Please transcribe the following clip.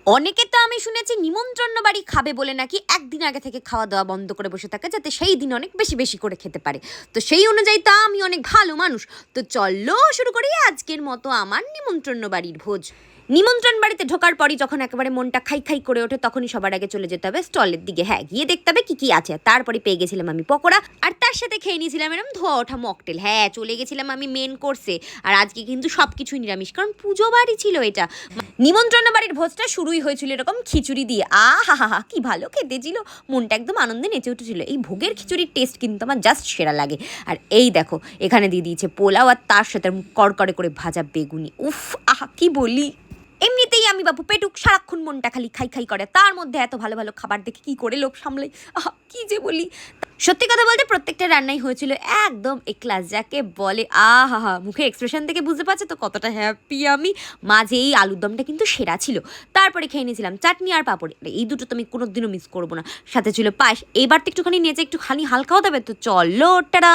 অনেকে তো আমি শুনেছি নিমন্ত্রণ বাড়ি খাবে বলে নাকি একদিন আগে থেকে খাওয়া দাওয়া বন্ধ করে বসে থাকে, যাতে সেই দিন অনেক বেশি বেশি করে খেতে পারে। তো সেই অনুযায়ী তা আমি অনেক ভালো মানুষ। তো চলো শুরু করি আজকের মতো আমার নিমন্ত্রণ বাড়ির ভোজ। নিমন্ত্রণ বাড়িতে ঢোকার পরই যখন একেবারে মনটা খাই খাই করে ওঠে, তখনই সবার আগে চলে যেতে হবে স্টলের দিকে। হ্যাঁ, গিয়ে দেখতে হবে কি কি আছে। তারপরে পেয়ে গেছিলাম আমি পকোড়া, আর তার সাথে খেয়ে নিয়েছিলাম এরকম ধোয়া ওঠা মকটেল। হ্যাঁ, চলে গেছিলাম আমি মেন কোর্সে। আর আজকে কিন্তু সব কিছুই নিরামিষ, কারণ পুজো বাড়ি ছিল এটা। নিমন্ত্রণ বাড়ির ভোজটা শুরুই হয়েছিল এরকম খিচুড়ি দিয়ে। হা হা হা, কি ভালো খেতে ছিল, মনটা একদম আনন্দে নেচে উঠেছিল। এই ভোগের খিচুড়ির টেস্ট কিন্তু আমার জাস্ট সেরা লাগে। আর এই দেখো, এখানে দিয়ে দিয়েছে পোলাও, আর তার সাথে কড়কড়ে করে ভাজা বেগুনি। উফ, আহা কি বলি। এমনিতেই আমি বাবু পেটুক, সারাক্ষণ মনটা খালি খাই খাই করে, তার মধ্যে এত ভালো ভালো খাবার দেখে কি করে লোভ সামলাই। আহা কি যে বলি। সত্যি কথা বলতে প্রত্যেকটা রান্নাই হয়েছিল একদম এক্লাস, যাকে বলে। হা হা, মুখের এক্সপ্রেশন থেকে বুঝতে পারছো তো কতটা হ্যাপি আমি। মাঝে এই আলুর দমটা কিন্তু সেরা ছিল। তারপরে খেয়ে নিয়েছিলাম চাটনি আর পাঁপড়, এই দুটো তো আমি কোনোদিনও মিস করবো না। সাথে ছিল পায়েস। এইবার তো একটুখানি নেচে একটুখানি হালকাও দেবে, তো চলো টাটা।